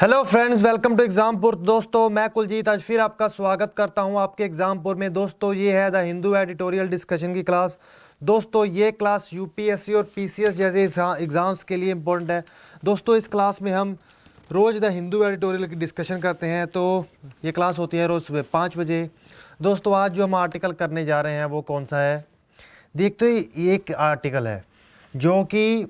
Hello friends, welcome to Exampur. दोस्तों मैं कुलजीत आज फिर आपका स्वागत करता हूं आपके एग्जामपुर में। दोस्तों ये है द हिंदू एडिटोरियल डिस्कशन की क्लास। दोस्तों ये क्लास यूपीएससी और पीसीएस जैसे एग्जाम्स के लिए इम्पोर्टेंट है। दोस्तों इस क्लास में हम रोज़ द हिंदू एडिटोरियल की डिस्कशन करते हैं। तो ये क्लास होती है रोज़ सुबह 5 बजे। दोस्तों आज जो हम आर्टिकल करने जा रहे हैं वो कौन सा है, देखते ही एक आर्टिकल है जो कि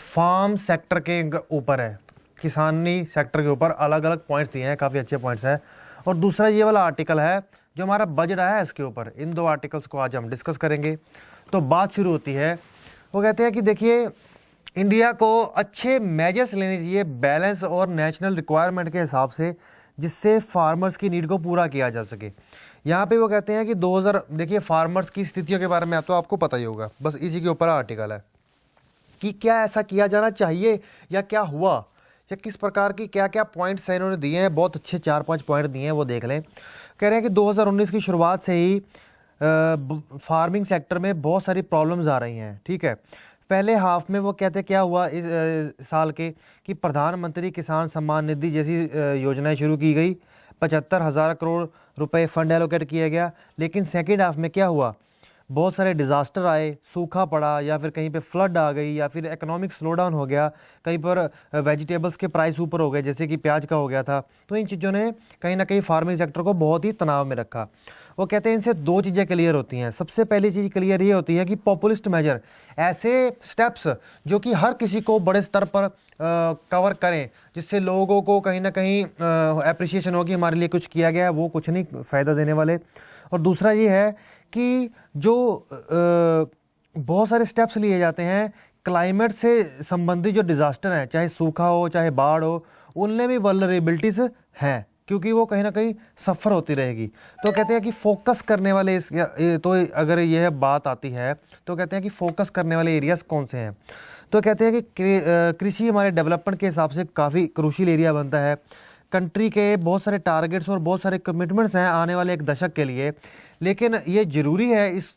फार्म सेक्टर के ऊपर है, किसानी सेक्टर के ऊपर अलग अलग पॉइंट्स दिए हैं, काफ़ी अच्छे पॉइंट्स हैं। और दूसरा ये वाला आर्टिकल है जो हमारा बजट है इसके ऊपर। इन दो आर्टिकल्स को आज हम डिस्कस करेंगे। तो बात शुरू होती है, वो कहते हैं कि देखिए इंडिया को अच्छे मेजर्स लेने चाहिए बैलेंस और नेशनल रिक्वायरमेंट के हिसाब से, जिससे फार्मर्स की नीड को पूरा किया जा सके। यहाँ पे वो कहते हैं कि 2000 देखिए फार्मर्स की स्थितियों के बारे में तो आपको पता ही होगा, बस इसी के ऊपर आर्टिकल है कि क्या ऐसा किया जाना चाहिए या क्या हुआ या किस प्रकार की क्या क्या पॉइंट्स हैं इन्होंने दिए हैं। बहुत अच्छे 4-5 पॉइंट दिए हैं, वो देख लें। कह रहे हैं कि 2019 की शुरुआत से ही फार्मिंग सेक्टर में बहुत सारी प्रॉब्लम्स आ रही हैं। ठीक है, पहले हाफ में वो कहते क्या हुआ इस साल के कि प्रधानमंत्री किसान सम्मान निधि जैसी योजनाएं शुरू की गई, 75,000 करोड़ रुपए फंड एलोकेट किया गया। लेकिन सेकेंड हाफ में क्या हुआ, बहुत सारे डिज़ास्टर आए, सूखा पड़ा या फिर कहीं पे फ्लड आ गई या फिर इकोनॉमिक स्लो डाउन हो गया, कहीं पर वेजिटेबल्स के प्राइस ऊपर हो गए जैसे कि प्याज का हो गया था। तो इन चीज़ों ने कहीं ना कहीं फार्मिंग सेक्टर को बहुत ही तनाव में रखा। वो कहते हैं इनसे दो चीज़ें क्लियर होती हैं। सबसे पहली चीज़ क्लियर ये होती है कि पॉपुलिस्ट मेजर, ऐसे स्टेप्स जो कि हर किसी को बड़े स्तर पर कवर करें, जिससे लोगों को कहीं ना कहीं अप्रिसिएशन हो कि हमारे लिए कुछ किया गया है, वो कुछ नहीं फ़ायदा देने वाले। और दूसरा ये है कि जो बहुत सारे स्टेप्स लिए जाते हैं क्लाइमेट से संबंधित जो डिज़ास्टर हैं, चाहे सूखा हो चाहे बाढ़ हो, उनमें भी वल्नरेबिलिटीज़ हैं क्योंकि वो कहीं ना कहीं सफ़र होती रहेगी। तो कहते हैं कि फोकस करने वाले तो अगर यह बात आती है तो कहते हैं कि फोकस करने वाले एरियाज कौन से हैं। तो कहते हैं कि कृषि हमारे डेवलपमेंट के हिसाब से काफ़ी क्रूशियल एरिया बनता है। कंट्री के बहुत सारे टारगेट्स और बहुत सारे कमिटमेंट्स हैं आने वाले एक दशक के लिए, लेकिन ये ज़रूरी है इस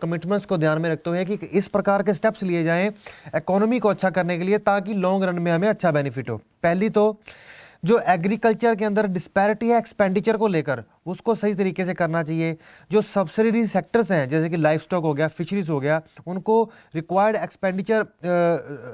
कमिटमेंट्स को ध्यान में रखते हुए कि इस प्रकार के स्टेप्स लिए जाएं इकोनॉमी को अच्छा करने के लिए, ताकि लॉन्ग रन में हमें अच्छा बेनिफिट हो। पहली तो जो एग्रीकल्चर के अंदर डिस्पैरिटी है एक्सपेंडिचर को लेकर, उसको सही तरीके से करना चाहिए। जो सब्सिडी सेक्टर्स हैं जैसे कि लाइफ स्टॉक हो गया, फिशरीज हो गया, उनको रिक्वायर्ड एक्सपेंडिचर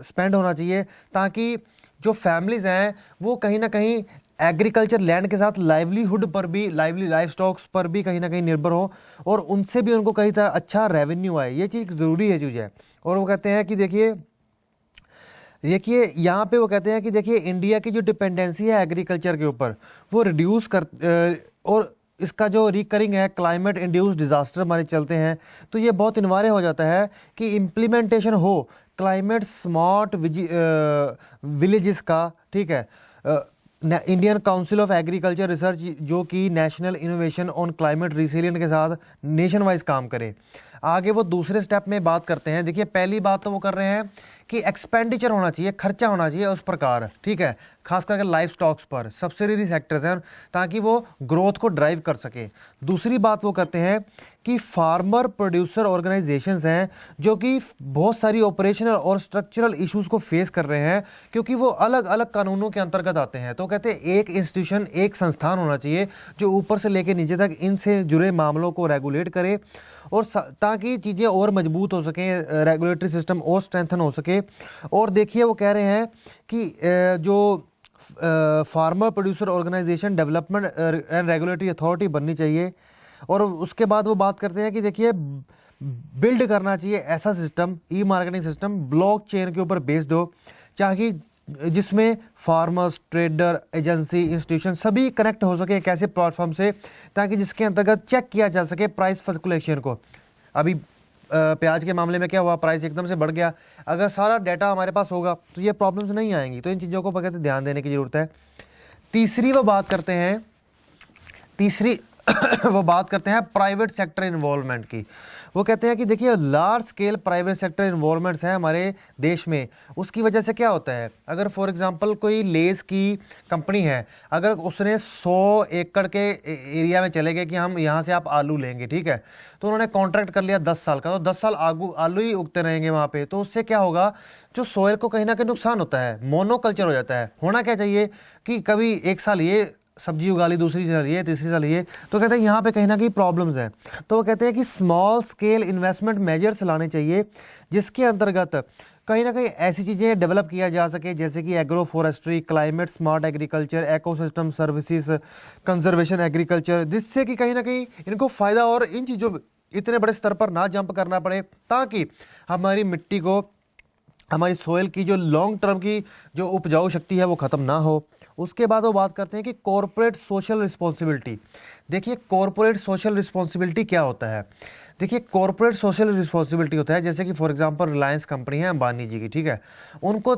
स्पेंड होना चाहिए, ताकि जो फैमिलीज़ हैं वो कहीं ना कहीं एग्रीकल्चर लैंड के साथ लाइवलीहुड पर भी, लाइफ स्टॉक्स पर भी कहीं ना कहीं निर्भर हो और उनसे भी उनको कहीं तरह अच्छा रेवेन्यू आए। ये चीज़ ज़रूरी है चीज़ है। और वो कहते हैं कि देखिए यहाँ पे वो कहते हैं कि देखिए इंडिया की जो डिपेंडेंसी है एग्रीकल्चर के ऊपर वो रिड्यूस कर और इसका जो रिकरिंग है क्लाइमेट इंड्यूस्ड डिजास्टर हमारे चलते हैं, तो ये बहुत अनिवार्य हो जाता है कि इम्प्लीमेंटेशन हो क्लाइमेट स्मार्ट विलेजेस का। ठीक है, Indian council of agriculture research जो कि national innovation on climate resilient के साथ नेशन वाइज काम करे। आगे वो दूसरे स्टेप में बात करते हैं। देखिए पहली बात तो वो कर रहे हैं कि एक्सपेंडिचर होना चाहिए, खर्चा होना चाहिए उस प्रकार, ठीक है, खास करके लाइफ स्टॉक्स पर, सब्सिडरी सेक्टर्स हैं, ताकि वो ग्रोथ को ड्राइव कर सके। दूसरी बात वो करते हैं कि फार्मर प्रोड्यूसर ऑर्गेनाइजेशंस हैं जो कि बहुत सारी ऑपरेशनल और स्ट्रक्चरल इश्यूज को फेस कर रहे हैं क्योंकि वो अलग अलग कानूनों के अंतर्गत आते हैं। तो कहते हैं एक इंस्टीट्यूशन, एक संस्थान होना चाहिए जो ऊपर से लेकर नीचे तक इनसे जुड़े मामलों को रेगुलेट करे और ताकि चीज़ें और मजबूत हो सकें, रेगुलेटरी सिस्टम और स्ट्रेंथन हो सके। और देखिए वो कह रहे हैं कि जो farmer producer organisation development and regulatory authority बननी चाहिए। और उसके बाद वो बात करते हैं कि देखिए बिल्ड करना चाहिए ऐसा सिस्टम, ई मार्केटिंग सिस्टम ब्लॉक चेन के ऊपर बेस्ड हो, चाहे जिसमें फार्मर्स, ट्रेडर, एजेंसी, इंस्टीट्यूशन सभी कनेक्ट हो सके एक ऐसे प्लेटफॉर्म से, ताकि जिसके अंतर्गत चेक किया जा सके प्राइस फ्लक्चुएशन को। अभी प्याज के मामले में क्या हुआ, प्राइस एकदम से बढ़ गया। अगर सारा डाटा हमारे पास होगा तो ये प्रॉब्लम्स नहीं आएंगी। तो इन चीज़ों को बगैर ध्यान देने की ज़रूरत है। तीसरी वो बात करते हैं, तीसरी वो बात करते हैं प्राइवेट सेक्टर इन्वॉल्वमेंट की। वो कहते हैं कि देखिए large scale private sector involvements हैं हमारे देश में, उसकी वजह से क्या होता है, अगर फॉर एग्जांपल कोई लेस की कंपनी है, अगर उसने 100 एकड़ के एरिया में चले गए कि हम यहाँ से आप आलू लेंगे, ठीक है, तो उन्होंने कॉन्ट्रैक्ट कर लिया 10 साल का, तो 10 साल आलू ही उगते रहेंगे वहाँ पे, तो उससे क्या होगा, जो सोयल को कहीं ना कहीं नुकसान होता है, मोनोकल्चर हो जाता है। होना क्या चाहिए कि कभी एक साल ये सब्जी उगा ली, दूसरी साल ये, तीसरी साल ये, तो कहते हैं यहाँ पे कहीं ना कहीं प्रॉब्लम्स हैं। तो वो कहते हैं कि स्मॉल स्केल इन्वेस्टमेंट मेजर्स लाने चाहिए, जिसके अंतर्गत कहीं ना कहीं ऐसी चीज़ें डेवलप किया जा सके जैसे कि agro forestry, climate smart agriculture, ecosystem services, conservation agriculture, जिससे कि कहीं ना कहीं इनको फ़ायदा और इन चीज़ों इतने बड़े स्तर पर ना जंप करना पड़े, ताकि हमारी मिट्टी को, हमारी सोयल की जो लॉन्ग टर्म की जो उपजाऊ शक्ति है वो ख़त्म ना हो। उसके बाद वो बात करते हैं कि कॉरपोरेट सोशल रिस्पॉन्सिबिलिटी। देखिए कॉरपोरेट सोशल रिस्पॉन्सिबिलिटी क्या होता है, देखिए कॉरपोरेट सोशल रिस्पॉन्सिबिलिटी होता है जैसे कि फॉर एग्जांपल रिलायंस कंपनी है अंबानी जी की, ठीक है, उनको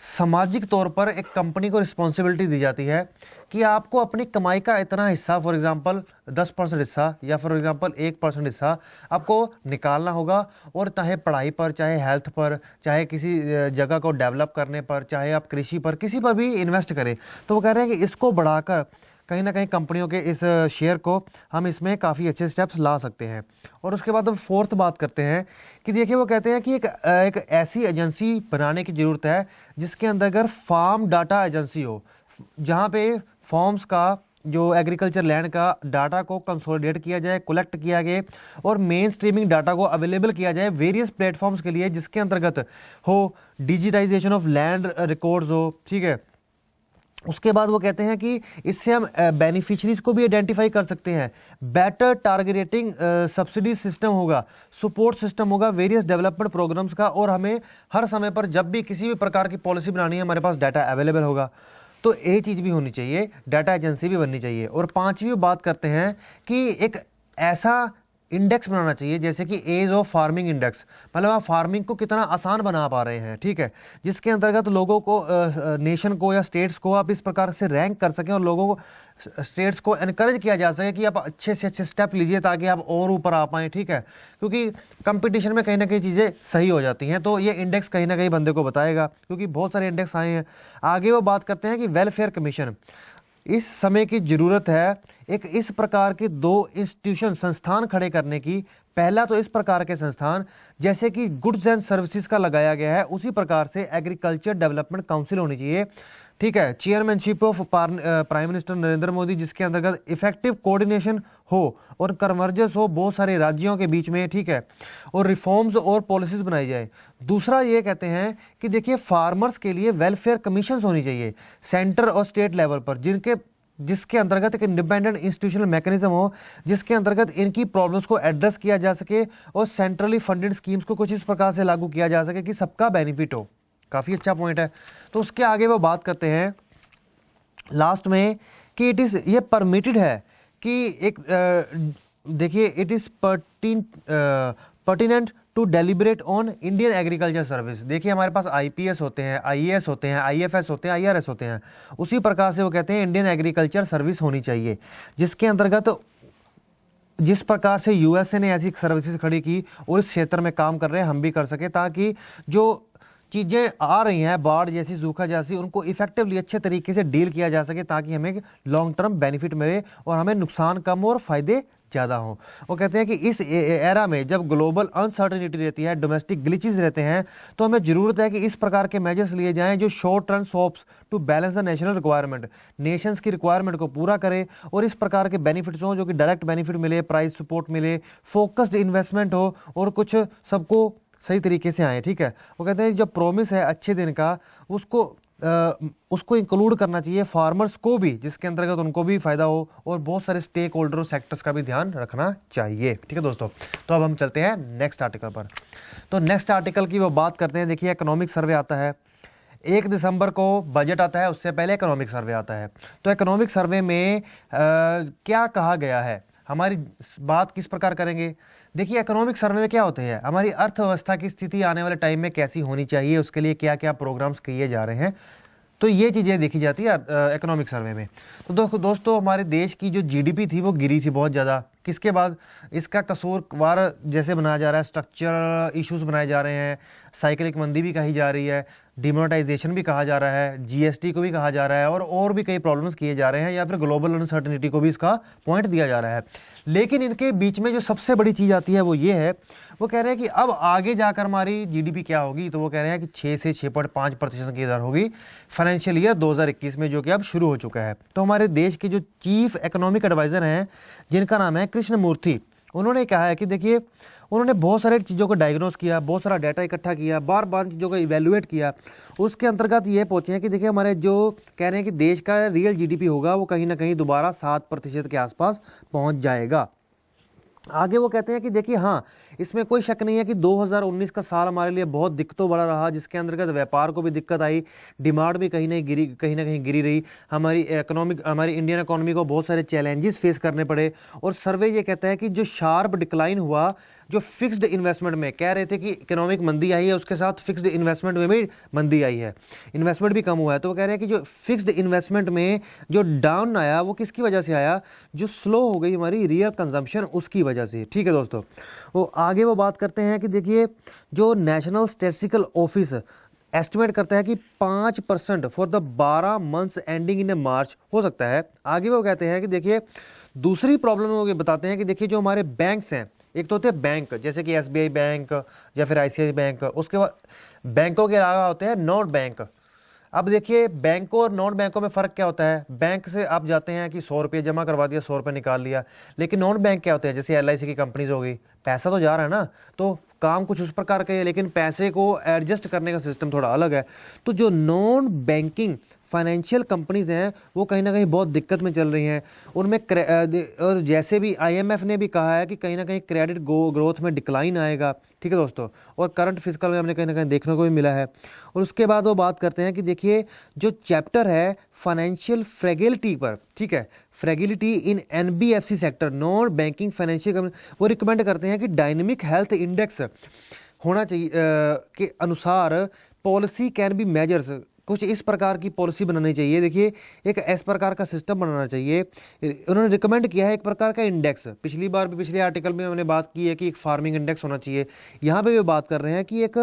सामाजिक तौर पर एक कंपनी को रिस्पॉन्सिबिलिटी दी जाती है कि आपको अपनी कमाई का इतना हिस्सा, फॉर एग्जांपल 10% हिस्सा या फॉर एग्जांपल 1% हिस्सा आपको निकालना होगा, और चाहे पढ़ाई पर, चाहे हेल्थ पर, चाहे किसी जगह को डेवलप करने पर, चाहे आप कृषि पर, किसी पर भी इन्वेस्ट करें। तो वो कह रहे हैं कि इसको बढ़ाकर कहीं ना कहीं कंपनियों के इस शेयर को हम इसमें काफ़ी अच्छे स्टेप्स ला सकते हैं। और उसके बाद हम फोर्थ बात करते हैं कि देखिए वो कहते हैं कि एक ऐसी एजेंसी बनाने की ज़रूरत है जिसके अंदर अगर फार्म डाटा एजेंसी हो, जहाँ पे फॉर्म्स का, जो एग्रीकल्चर लैंड का डाटा को कंसोलिडेट किया जाए, कलेक्ट किया गया और मेन स्ट्रीमिंग डाटा को अवेलेबल किया जाए वेरियस प्लेटफॉर्म्स के लिए, जिसके अंतर्गत हो डिजिटाइजेशन ऑफ लैंड रिकॉर्ड्स हो, ठीक है। उसके बाद वो कहते हैं कि इससे हम बेनिफिशरीज को भी आइडेंटिफाई कर सकते हैं, बेटर टारगेटिंग सब्सिडी सिस्टम होगा, सपोर्ट सिस्टम होगा वेरियस डेवलपमेंट प्रोग्राम्स का, और हमें हर समय पर जब भी किसी भी प्रकार की पॉलिसी बनानी है हमारे पास डाटा अवेलेबल होगा। तो ये चीज़ भी होनी चाहिए, डाटा एजेंसी भी बननी चाहिए। और पांचवी बात करते हैं कि एक ऐसा इंडेक्स बनाना चाहिए जैसे कि एज ऑफ फार्मिंग इंडेक्स, मतलब आप फार्मिंग को कितना आसान बना पा रहे हैं, ठीक है, जिसके अंतर्गत लोगों को, नेशन को या स्टेट्स को आप इस प्रकार से रैंक कर सकें और लोगों को, स्टेट्स को एनकरेज किया जा सके कि आप अच्छे से अच्छे स्टेप लीजिए ताकि आप और ऊपर आ पाएँ, ठीक है, क्योंकि कंपटीशन में कहीं ना कहीं चीज़ें सही हो जाती हैं। तो ये इंडेक्स कहीं ना कहीं बंदे को बताएगा, क्योंकि बहुत सारे इंडेक्स आए हैं। आगे वो बात करते हैं कि वेलफेयर कमीशन, इस समय की ज़रूरत है एक इस प्रकार के 2 इंस्टीट्यूशन, संस्थान खड़े करने की। पहला तो इस प्रकार के संस्थान जैसे कि गुड्स एंड सर्विसेज का लगाया गया है, उसी प्रकार से एग्रीकल्चर डेवलपमेंट काउंसिल होनी चाहिए, ठीक है, chairmanship of prime minister Narendra Modi, जिसके अंतर्गत इफेक्टिव कोऑर्डिनेशन हो और कन्वर्जेंस हो बहुत सारे राज्यों के बीच में, ठीक है, और रिफॉर्म्स और पॉलिसीज बनाई जाए। दूसरा ये कहते हैं कि देखिए फार्मर्स के लिए वेलफेयर कमीशंस होनी चाहिए सेंटर और स्टेट लेवल पर, जिसके अंतर्गत एक इंडिपेंडेंट इंस्टीट्यूशनल मैकेनिज्म हो, जिसके अंतर्गत इनकी प्रॉब्लम्स को एड्रेस किया जा सके और सेंट्रली फंडेड स्कीम्स को कुछ इस प्रकार से लागू किया जा सके कि सबका बेनिफिट हो। काफ़ी अच्छा पॉइंट है। तो उसके आगे वो बात करते हैं लास्ट में कि इट इज़, ये परमिटेड है कि एक देखिए it is pertinent to deliberate on Indian agriculture service. देखिए हमारे पास आईपीएस होते हैं, आईएएस होते हैं, आईएफएस होते हैं, आईआरएस होते हैं, उसी प्रकार से वो कहते हैं इंडियन एग्रीकल्चर सर्विस होनी चाहिए, जिसके अंतर्गत जिस प्रकार से यूएसए ने ऐसी सर्विसेज खड़ी की और इस क्षेत्र में काम कर रहे हैं हम भी कर सके, ताकि जो चीज़ें आ रही हैं बाढ़ जैसी, सूखा जैसी, उनको इफेक्टिवली अच्छे तरीके से डील किया जा सके, ताकि हमें लॉन्ग टर्म बेनिफिट मिले और हमें नुकसान कम और फायदे ज़्यादा हो। वो कहते हैं कि इस एरा में जब ग्लोबल अनसर्टेनिटी रहती है, डोमेस्टिक ग्लिचेस रहते हैं, तो हमें ज़रूरत है कि इस प्रकार के मेजर्स लिए जाएं जो short term sops to balance the national requirement, nations की रिक्वायरमेंट को पूरा करे, और इस प्रकार के बेनिफिट्स हों जो कि डायरेक्ट बेनिफिट मिले, प्राइस सपोर्ट मिले, फोकस्ड इन्वेस्टमेंट हो और कुछ सबको सही तरीके से आए, ठीक है। वो कहते हैं जो प्रॉमिस है अच्छे दिन का उसको इंक्लूड करना चाहिए फार्मर्स को भी, जिसके अंतर्गत उनको भी फायदा हो, और बहुत सारे स्टेक होल्डर और सेक्टर्स का भी ध्यान रखना चाहिए, ठीक है दोस्तों। तो अब हम चलते हैं नेक्स्ट आर्टिकल पर। तो नेक्स्ट आर्टिकल की वो बात करते हैं। देखिए इकोनॉमिक सर्वे आता है, 1 दिसंबर को बजट आता है, उससे पहले इकोनॉमिक सर्वे आता है। तो इकोनॉमिक सर्वे में क्या कहा गया है, हमारी बात किस प्रकार करेंगे। देखिए इकोनॉमिक सर्वे में क्या होते हैं, हमारी अर्थव्यवस्था की स्थिति आने वाले टाइम में कैसी होनी चाहिए, उसके लिए क्या क्या प्रोग्राम्स किए जा रहे हैं, तो ये चीज़ें देखी जाती है इकोनॉमिक सर्वे में। तो दोस्तों हमारे देश की जो जीडीपी थी वो गिरी थी बहुत ज़्यादा। किसके बाद? इसका कसूरवार जैसे बनाया जा रहा है, स्ट्रक्चरल इश्यूज बनाए जा रहे हैं, साइक्लिक मंदी भी कही जा रही है, डिमोनेटाइजेशन भी कहा जा रहा है, जीएसटी को भी कहा जा रहा है, और भी कई प्रॉब्लम्स किए जा रहे हैं, या फिर ग्लोबल अनसर्टेनिटी को भी इसका पॉइंट दिया जा रहा है। लेकिन इनके बीच में जो सबसे बड़ी चीज़ आती है वो ये है, वो कह रहे हैं कि अब आगे जाकर हमारी जीडीपी क्या होगी। तो वो कह रहे हैं कि 6 से 6.5% की दर होगी फाइनेंशियल ईयर 2021 में, जो कि अब शुरू हो चुका है। तो हमारे देश के जो चीफ इकोनॉमिक एडवाइजर हैं, जिनका नाम है कृष्णमूर्ति, उन्होंने कहा है कि देखिए, उन्होंने बहुत सारे चीज़ों को डायग्नोस किया, बहुत सारा डाटा इकट्ठा किया, बार बार चीज़ों को इवेल्युएट किया। उसके अंतर्गत ये पहुंचे हैं कि देखिए, हमारे जो कह रहे हैं कि देश का रियल जीडीपी होगा वो कहीं ना कहीं दोबारा 7% के आसपास पहुंच जाएगा। आगे वो कहते हैं कि देखिए, हाँ, इसमें कोई शक नहीं है कि 2019 का साल हमारे लिए बहुत दिक्कतों बड़ा रहा, जिसके अंतर्गत व्यापार को भी दिक्कत आई, डिमांड भी कहीं ना कहीं गिरी रही, हमारी इंडियन इकोनॉमी को बहुत सारे चैलेंजेस फेस करने पड़े। और सर्वे ये कहता है कि जो शार्प डिक्लाइन हुआ, जो फिक्स्ड इन्वेस्टमेंट में, कह रहे थे कि इकोनॉमिक मंदी आई है, उसके साथ फिक्स्ड इन्वेस्टमेंट में भी मंदी आई है, इन्वेस्टमेंट भी कम हुआ है। तो वो कह रहे हैं कि जो फिक्स्ड इन्वेस्टमेंट में जो डाउन आया वो किसकी वजह से आया? जो स्लो हो गई हमारी रियल कंजम्पशन, उसकी वजह से। ठीक है दोस्तों, वो आगे वो बात करते हैं कि देखिए, जो नेशनल स्टैटिस्टिकल ऑफिस एस्टिमेट करता है कि 5% for the 12 months ending in March हो सकता है। आगे वो कहते हैं कि देखिए, दूसरी प्रॉब्लम वो बताते हैं कि देखिए, जो हमारे बैंक्स हैं, एक तो होते हैं बैंक, जैसे कि एसबीआई बैंक या फिर आईसीआईसीआई बैंक, उसके बाद बैंकों के अलावा होते हैं नॉन बैंक। अब देखिए, बैंकों और नॉन बैंकों में फ़र्क क्या होता है? बैंक से आप जाते हैं कि 100 रुपये जमा करवा दिया, 100 रुपये निकाल लिया। लेकिन नॉन बैंक क्या होते हैं? जैसे एलआईसी की कंपनीज हो गई, पैसा तो जा रहा है ना, तो काम कुछ उस प्रकार का है, लेकिन पैसे को एडजस्ट करने का सिस्टम थोड़ा अलग है। तो जो नॉन बैंकिंग फाइनेंशियल कंपनीज हैं वो कहीं ना कहीं बहुत दिक्कत में चल रही हैं। उनमें और जैसे भी आईएमएफ ने भी कहा है कि कहीं ना कहीं क्रेडिट ग्रोथ में डिक्लाइन आएगा। ठीक है दोस्तों, और करंट फिस्कल में हमने कहीं ना कहीं देखने को भी मिला है। और उसके बाद वो बात करते हैं कि देखिए, जो चैप्टर है फाइनेंशियल फ्रेगिलिटी पर, ठीक है, fragility in NBFC sector, non banking financial company, वो रिकमेंड करते हैं कि डायनेमिक हेल्थ इंडेक्स होना चाहिए के अनुसार पॉलिसी कैन बी मेजर्स, कुछ इस प्रकार की पॉलिसी बनानी चाहिए। देखिए, एक इस प्रकार का सिस्टम बनाना चाहिए। उन्होंने रिकमेंड किया है एक प्रकार का इंडेक्स। पिछली बार भी, पिछले आर्टिकल में हमने बात की है कि एक फार्मिंग इंडेक्स होना चाहिए। यहाँ पे भी बात कर रहे हैं कि एक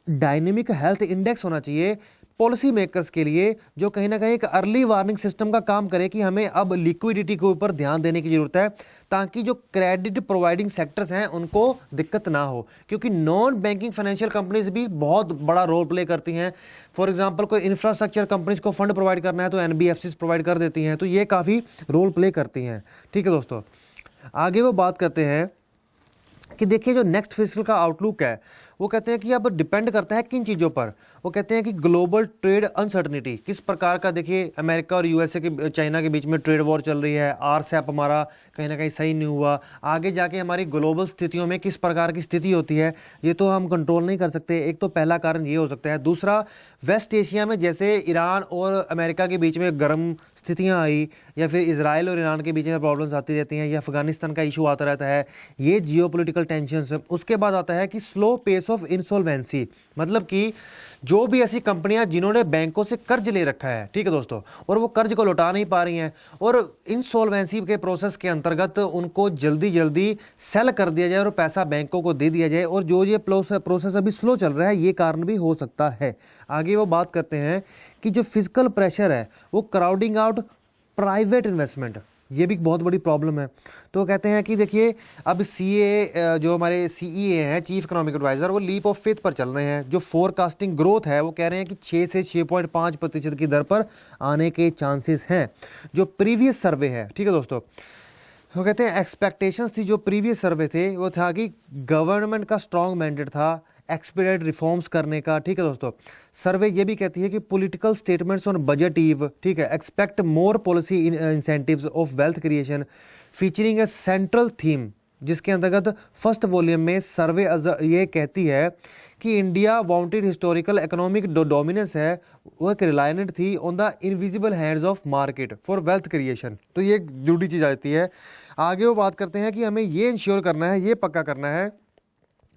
डायनेमिक हेल्थ इंडेक्स होना चाहिए पॉलिसी मेकर्स के लिए, जो कहीं ना कहीं एक अर्ली वार्निंग सिस्टम का काम करे कि हमें अब लिक्विडिटी के ऊपर ध्यान देने की जरूरत है, ताकि जो क्रेडिट प्रोवाइडिंग सेक्टर्स हैं उनको दिक्कत ना हो। क्योंकि नॉन बैंकिंग फाइनेंशियल कंपनीज भी बहुत बड़ा रोल प्ले करती हैं। फॉर एग्जांपल, कोई इंफ्रास्ट्रक्चर कंपनीज को फंड प्रोवाइड करना है तो एनबीएफसी प्रोवाइड कर देती हैं, तो ये काफ़ी रोल प्ले करती हैं। ठीक है दोस्तों, आगे वो बात करते हैं कि देखिए, जो नेक्स्ट फिस्कल का आउटलुक है वो कहते हैं कि अब डिपेंड करता है किन चीज़ों पर। वो कहते हैं कि ग्लोबल ट्रेड अनसर्टनिटी किस प्रकार का, देखिए अमेरिका और यूएसए के चाइना के बीच में ट्रेड वॉर चल रही है, आरसेप हमारा कहीं ना कहीं सही नहीं हुआ, आगे जाके हमारी ग्लोबल स्थितियों में किस प्रकार की स्थिति होती है ये तो हम कंट्रोल नहीं कर सकते। एक तो पहला कारण ये हो सकता है। दूसरा, वेस्ट एशिया में जैसे ईरान और अमेरिका के बीच में गर्म स्थितियां आई, या फिर इजराइल और ईरान के बीच में प्रॉब्लम्स आती रहती हैं, या अफगानिस्तान का इशू आता रहता है, ये जियोपॉलिटिकल टेंशन्स। उसके बाद आता है कि स्लो पेस ऑफ इंसॉल्वेंसी, मतलब कि जो भी ऐसी कंपनियां जिन्होंने बैंकों से कर्ज ले रखा है, ठीक है दोस्तों, और वो कर्ज को लौटा नहीं पा रही हैं, और इंसॉल्वेंसी के प्रोसेस के अंतर्गत उनको जल्दी जल्दी सेल कर दिया जाए और पैसा बैंकों को दे दिया जाए, और जो ये प्रोसेस अभी स्लो चल रहा है, ये कारण भी हो सकता है। आगे वो बात करते हैं कि जो फिजिकल प्रेशर है वो क्राउडिंग आउट प्राइवेट इन्वेस्टमेंट, ये भी बहुत बड़ी प्रॉब्लम है। तो कहते हैं कि देखिए, अब सीए जो हमारे सीईए हैं, चीफ इकोनॉमिक एडवाइजर, वो लीप ऑफ फेथ पर चल रहे हैं। जो फोरकास्टिंग ग्रोथ है वो कह रहे हैं कि 6 से 6.5% की दर पर आने के चांसेस हैं। जो प्रीवियस सर्वे है, ठीक है दोस्तों, वो कहते हैं एक्सपेक्टेशंस थी, जो प्रीवियस सर्वे थे वो था कि गवर्नमेंट का स्ट्रॉन्ग मैंडेट था एक्सपीडिएट रिफॉर्म्स करने का। ठीक है दोस्तों, सर्वे ये भी कहती है कि political statements on budget eve, ठीक है, expect more policy incentives of wealth creation featuring a central theme, जिसके अंतर्गत फर्स्ट वॉल्यूम में सर्वे ये कहती है कि India wanted historical economic dominance है, वो एक रिलायंट थी on the invisible hands of market for wealth creation. तो ये एक जरूरी चीज़ आती है। आगे वो बात करते हैं कि हमें ये इंश्योर करना है, ये पक्का करना है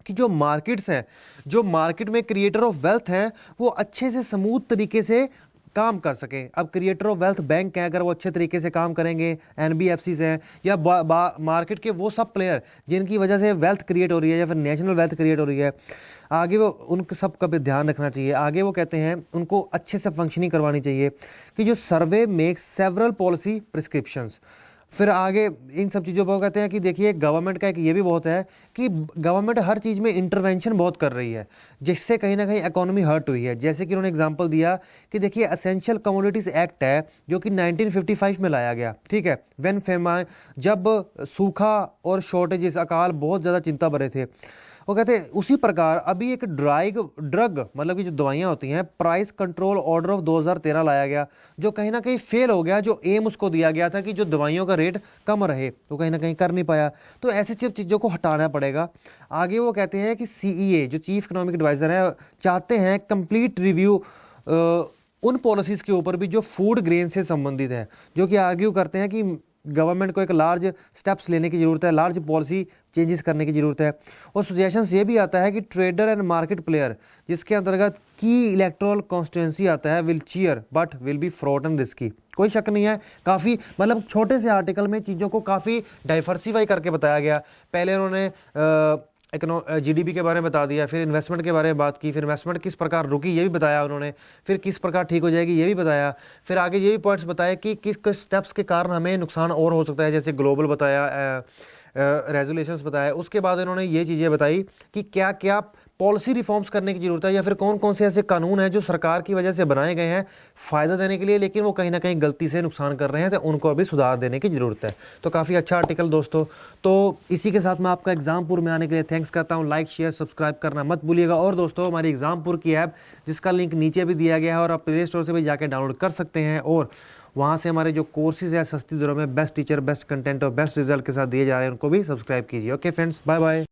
कि जो मार्केट्स हैं, जो मार्केट में क्रिएटर ऑफ वेल्थ हैं, वो अच्छे से स्मूथ तरीके से काम कर सकें। अब क्रिएटर ऑफ वेल्थ बैंक हैं, अगर वो अच्छे तरीके से काम करेंगे, एनबीएफसीज हैं, या मार्केट के वो सब प्लेयर जिनकी वजह से वेल्थ क्रिएट हो रही है या फिर नेशनल वेल्थ क्रिएट हो रही है, आगे वो उनका सब का भी ध्यान रखना चाहिए। आगे वो कहते हैं उनको अच्छे से फंक्शनिंग करवानी चाहिए कि जो सर्वे मेक्स सेवरल पॉलिसी प्रिस्क्रिप्शंस। फिर आगे इन सब चीज़ों पर कहते हैं कि देखिए गवर्नमेंट का एक ये भी बहुत है कि गवर्नमेंट हर चीज़ में इंटरवेंशन बहुत कर रही है, जिससे कहीं ना कहीं इकोनॉमी हर्ट हुई है। जैसे कि उन्होंने एग्जांपल दिया कि देखिए असेंशियल कमोडिटीज़ एक्ट है जो कि 1955 में लाया गया, ठीक है, व्हेन फेमाइन, जब सूखा और शॉर्टेजेस, अकाल बहुत ज़्यादा चिंता भरे थे। वो कहते हैं उसी प्रकार अभी एक ड्रग मतलब कि जो दवाइयाँ होती हैं, प्राइस कंट्रोल ऑर्डर ऑफ 2013 लाया गया, जो कहीं ना कहीं फेल हो गया। जो एम उसको दिया गया था कि जो दवाइयों का रेट कम रहे, तो कहीं ना कहीं कर नहीं पाया। तो ऐसी चीज़ों को हटाना पड़ेगा। आगे वो कहते हैं कि सीईए जो चीफ इकोनॉमिक एडवाइजर है, चाहते हैं कंप्लीट रिव्यू उन पॉलिसीज़ के ऊपर भी जो फूड ग्रेन से संबंधित है, जो कि आर्ग्यू करते हैं कि गवर्नमेंट को एक लार्ज स्टेप्स लेने की ज़रूरत है, लार्ज पॉलिसी चेंजेस करने की ज़रूरत है। और सजेशंस ये भी आता है कि ट्रेडर एंड मार्केट प्लेयर, जिसके अंतर्गत की इलेक्टोरल कॉन्स्टिट्यूंसी आता है, will cheer but will be fraud and risky. कोई शक नहीं है, काफ़ी मतलब छोटे से आर्टिकल में चीज़ों को काफ़ी डाइवर्सिफाई करके बताया गया। पहले उन्होंने जीडीपी के बारे में बता दिया, फिर इन्वेस्टमेंट के बारे में बात की, फिर इन्वेस्टमेंट किस प्रकार रुकी ये भी बताया उन्होंने, फिर किस प्रकार ठीक हो जाएगी ये भी बताया, फिर आगे ये भी पॉइंट्स बताए कि किस किस स्टेप्स के कारण हमें नुकसान और हो सकता है, जैसे ग्लोबल बताया, रेजुलेशंस बताया। उसके बाद इन्होंने ये चीज़ें बताई कि क्या क्या पॉलिसी रिफॉर्म्स करने की ज़रूरत है, या फिर कौन कौन से ऐसे कानून हैं जो सरकार की वजह से बनाए गए हैं फ़ायदा देने के लिए, लेकिन वो कहीं ना कहीं गलती से नुकसान कर रहे हैं, तो उनको अभी सुधार देने की ज़रूरत है। तो काफ़ी अच्छा आर्टिकल दोस्तों। तो इसी के साथ मैं आपका एग्जामपुर में आने के लिए थैंक्स करता हूँ। लाइक शेयर सब्सक्राइब करना मत भूलिएगा। और दोस्तों हमारी एग्जामपुर की ऐप, जिसका लिंक नीचे भी दिया गया है, और आप प्ले स्टोर से भी जाकर डाउनलोड कर सकते हैं, और वहाँ से हमारे जो कोर्सेज है सस्ती दरों में बेस्ट टीचर, बेस्ट कंटेंट और बेस्ट रिजल्ट के साथ दिए जा रहे हैं, उनको भी सब्सक्राइब कीजिए। Okay friends, bye bye.